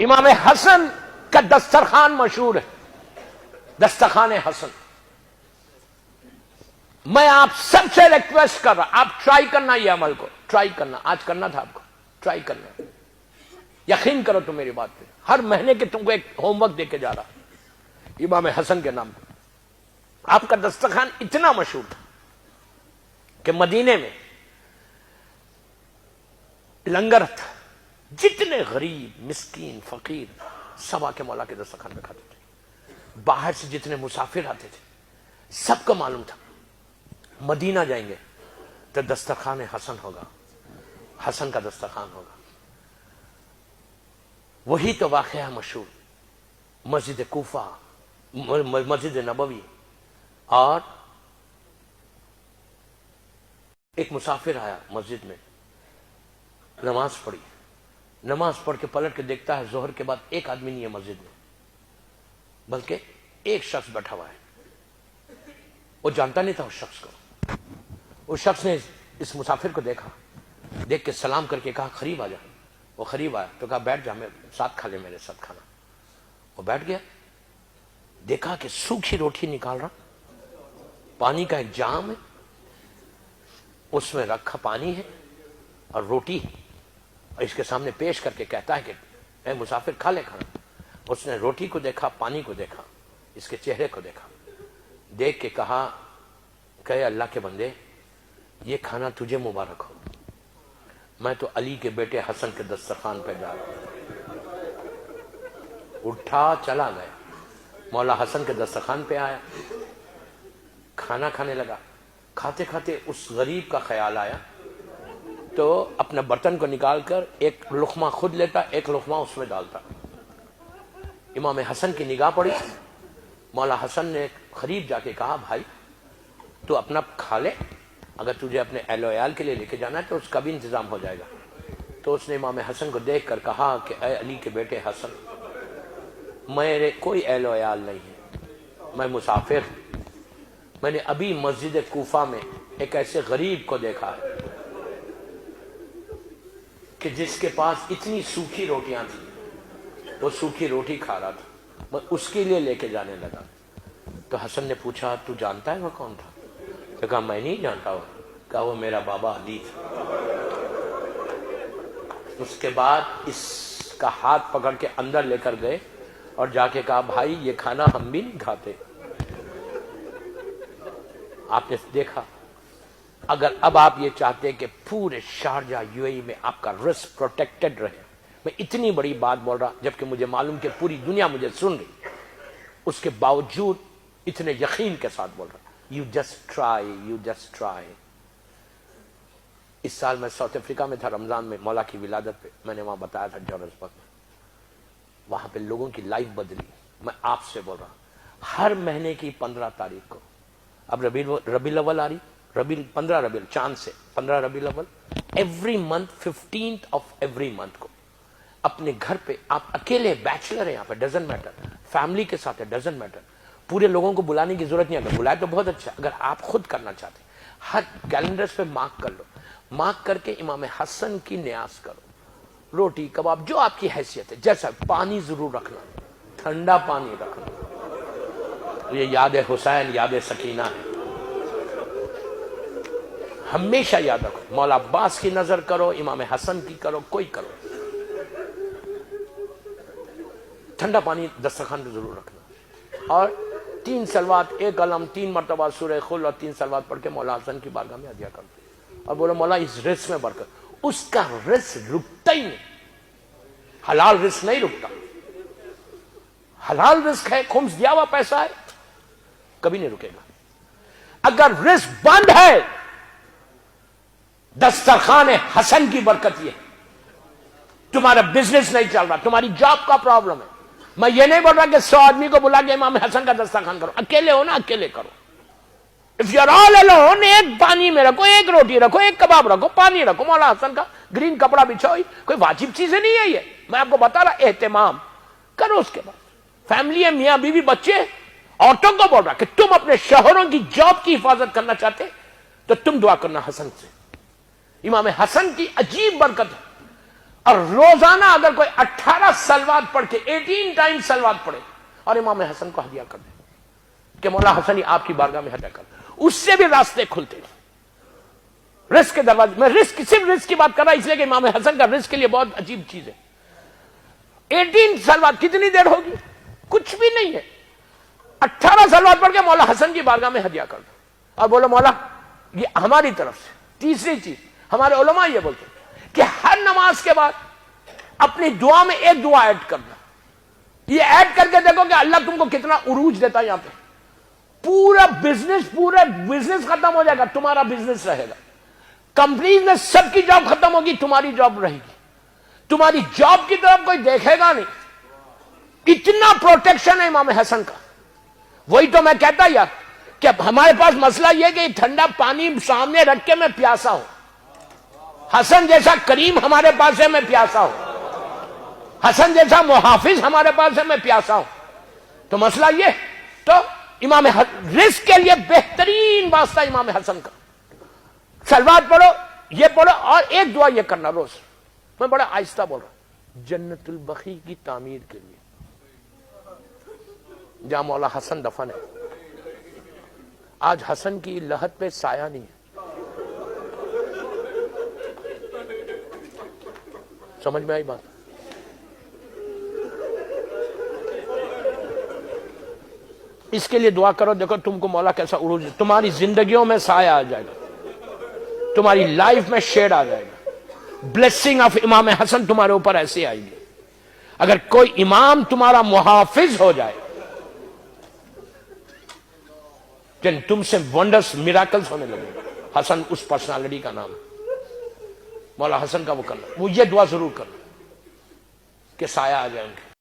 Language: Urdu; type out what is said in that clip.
امام حسن کا دسترخوان مشہور ہے، دسترخوان حسن. میں آپ سب سے ریکویسٹ کر رہا، آپ ٹرائی کرنا، یہ عمل کو ٹرائی کرنا، آج کرنا تھا آپ کو، ٹرائی کرنا، یقین کرو تو میری بات پہ. ہر مہینے کے تم کو ایک ہوم ورک دے کے جا رہا امام حسن کے نام پہ. آپ کا دسترخوان اتنا مشہور تھا کہ مدینے میں لنگر تھا، جتنے غریب مسکین فقیر سب آ کے مولا کے دسترخوان پہ کھاتے تھے. باہر سے جتنے مسافر آتے تھے سب کو معلوم تھا مدینہ جائیں گے تو دسترخوان حسن ہوگا، حسن کا دسترخوان ہوگا. وہی تو واقعہ مشہور مسجد کوفہ، مسجد نبوی. اور ایک مسافر آیا مسجد میں، نماز پڑھی، نماز پڑھ کے پلٹ کے دیکھتا ہے ظہر کے بعد ایک آدمی نہیں ہے مسجد میں، بلکہ ایک شخص بیٹھا ہوا ہے. وہ جانتا نہیں تھا اس شخص کو. اس شخص نے اس مسافر کو دیکھا، دیکھ کے سلام کر کے کہا قریب آ جا. وہ قریب آیا تو کہا بیٹھ جا، میں ساتھ کھا لے میرے ساتھ کھانا. وہ بیٹھ گیا، دیکھا کہ سوکھی روٹی نکال رہا، پانی کا ایک جام ہے، اس میں رکھا پانی ہے اور روٹی ہے، اور اس کے سامنے پیش کر کے کہتا ہے کہ اے مسافر کھا لے کھانا. اس نے روٹی کو دیکھا، پانی کو دیکھا، اس کے چہرے کو دیکھا، دیکھ کے کہا کہ اللہ کے بندے یہ کھانا تجھے مبارک ہو، میں تو علی کے بیٹے حسن کے دسترخوان پہ جا رہا ہوں. اٹھا چلا گیا، مولا حسن کے دسترخوان پہ آیا، کھانا کھانے لگا. کھاتے کھاتے اس غریب کا خیال آیا تو اپنا برتن کو نکال کر ایک لقمہ خود لیتا، ایک لقمہ اس میں ڈالتا. امام حسن کی نگاہ پڑی. مولا حسن نے قریب جا کے کہا بھائی تو اپنا کھا لے، اگر تجھے اپنے اہل و عیال کے لیے لے کے جانا ہے تو اس کا بھی انتظام ہو جائے گا. تو اس نے امام حسن کو دیکھ کر کہا کہ اے علی کے بیٹے حسن، میرے کوئی اہل و عیال نہیں ہے، میں مسافر ہوں. میں نے ابھی مسجد کوفہ میں ایک ایسے غریب کو دیکھا ہے کہ جس کے پاس اتنی سوکھی روٹیاں تھیں، وہ سوکھی روٹی کھا رہا تھا، میں اس کے لیے لے کے جانے لگا. تو حسن نے پوچھا تو جانتا ہے وہ کون تھا؟ تو کہا میں نہیں جانتا ہوں. کہا وہ میرا بابا علی تھا. اس کے بعد اس کا ہاتھ پکڑ کے اندر لے کر گئے اور جا کے کہا بھائی یہ کھانا ہم بھی نہیں کھاتے. آپ نے دیکھا، اگر اب آپ یہ چاہتے کہ پورے شارجہ یو اے ای میں آپ کا رزق پروٹیکٹڈ رہے، میں اتنی بڑی بات بول رہا جبکہ مجھے معلوم کہ پوری دنیا مجھے سن رہی، اس کے باوجود اتنے یقین کے ساتھ بول رہا you just try, you just try. اس سال میں ساؤتھ افریقہ میں تھا رمضان میں، مولا کی ولادت پہ. میں نے وہاں بتایا تھا جوہانسبرگ میں، وہاں پہ لوگوں کی لائف بدلی. میں آپ سے بول رہا ہوں ہر مہینے کی 15 تاریخ کو، اب ربیع الاول آ رہی، 15 ربیع چاند سے 15 ربیع الاول، every month 15th of every month کو اپنے گھر پہ آپ اکیلے بیچلر ہیں یہاں پہ، ڈزنٹ میٹر، فیملی کے ساتھ ہے ڈزنٹ میٹر، پورے لوگوں کو بلانے کی ضرورت نہیں. اگر بلائے تو بہت اچھا، اگر آپ خود کرنا چاہتے ہیں ہر کیلنڈرز پہ مارک کر لو، مارک کر کے امام حسن کی نیاز کرو. روٹی کباب جو آپ کی حیثیت ہے، جیسا پانی ضرور رکھنا، ٹھنڈا پانی رکھنا. یہ یاد حسین، یاد سکینہ ہے، ہمیشہ یاد رکھو. مولا عباس کی نظر کرو، امام حسن کی کرو، کوئی کرو، ٹھنڈا پانی دسترخوان پہ ضرور رکھنا. اور 3 صلوات، 1 علم، 3 مرتبہ سورہ خل اور 3 صلوات پڑھ کے مولا حسن کی بارگاہ میں ہدیہ کرو اور بولو مولا اس رزق میں برکت. اس کا رزق رکتا ہی نہیں، حلال رزق نہیں رکتا. حلال رزق ہے، خمس دیا ہوا پیسہ ہے، کبھی نہیں رکے گا. اگر رزق بند ہے، دسترخوان حسن کی برکت یہ ہے. تمہارا بزنس نہیں چل رہا، تمہاری جاب کا پرابلم ہے، میں یہ نہیں بول رہا کہ 100 آدمی کو بلا کے امام حسن کا دسترخوان کرو. اکیلے ہو نا، اکیلے کرو. If you are all alone، ایک پانی میں رکھو، ایک روٹی رکھو، ایک کباب رکھو، پانی رکھو، مولا حسن کا گرین کپڑا بچھاؤ. کوئی واجب چیزیں نہیں ہے یہ، میں آپ کو بتا رہا، اہتمام کرو. اس کے بعد فیملی ہے، میاں بیوی بچے. عورتوں کو بول رہا کہ تم اپنے شوہروں کی جاب کی حفاظت کرنا چاہتے تو تم دعا کرنا حسن سے. امام حسن کی عجیب برکت ہے. اور روزانہ اگر کوئی 18 سلوات پڑھ کے 18 ٹائم سلوات پڑھے اور امام حسن کو ہدیہ کر دے کہ مولا حسن آپ کی بارگاہ میں ہدیہ کر دے، اس سے بھی راستے کھلتے ہیں، رزق کے دروازے. میں صرف رزق کی بات کر رہا اس لیے کہ امام حسن کا رزق کے لیے بہت عجیب چیز ہے. 18 سلوات کتنی دیر ہوگی؟ کچھ بھی نہیں ہے. 18 سلوات پڑھ کے مولا حسن کی بارگاہ میں ہدیہ کر دو اور بولو مولا یہ ہماری طرف سے. تیسری چیز ہمارے علماء یہ بولتے ہیں کہ ہر نماز کے بعد اپنی دعا میں ایک دعا ایڈ کرنا. یہ ایڈ کر کے دیکھو کہ اللہ تم کو کتنا عروج دیتا ہے. یہاں پہ پورا بزنس ختم ہو جائے گا، تمہارا بزنس رہے گا. کمپنیز میں سب کی جاب ختم ہوگی، تمہاری جاب رہے گی. تمہاری جاب کی طرف کوئی دیکھے گا نہیں. اتنا پروٹیکشن ہے امام حسن کا. وہی تو میں کہتا یار کہ ہمارے پاس مسئلہ یہ کہ ٹھنڈا پانی سامنے رکھ کے میں پیاسا ہوں. حسن جیسا کریم ہمارے پاس ہے، میں پیاسا ہوں. حسن جیسا محافظ ہمارے پاس ہے، میں پیاسا ہوں. تو مسئلہ یہ تو امام رزق کے لیے بہترین واسطہ امام حسن کا. سلوات پڑھو، یہ پڑھو، اور ایک دعا یہ کرنا روز. میں بڑا آہستہ بول رہا ہوں. جنت البقیع کی تعمیر کے لیے جہاں مولا حسن دفن ہے. آج حسن کی لحد پہ سایہ نہیں ہے. سمجھ میں آئی بات؟ اس کے لیے دعا کرو. دیکھو تم کو مولا کیسا عروج ہے. تمہاری زندگیوں میں سایہ آ جائے گا، تمہاری لائف میں شیڈ آ جائے گا. بلیسنگ آف امام حسن تمہارے اوپر ایسے آئے گی. اگر کوئی امام تمہارا محافظ ہو جائے جن تم سے ونڈرز میراکلز ہونے لگے. حسن اس پرسنالٹی کا نام ہے. مولا حسن کا وہ کرنا، وہ یہ دعا ضرور کرنا کہ سایہ آ جائیں گے.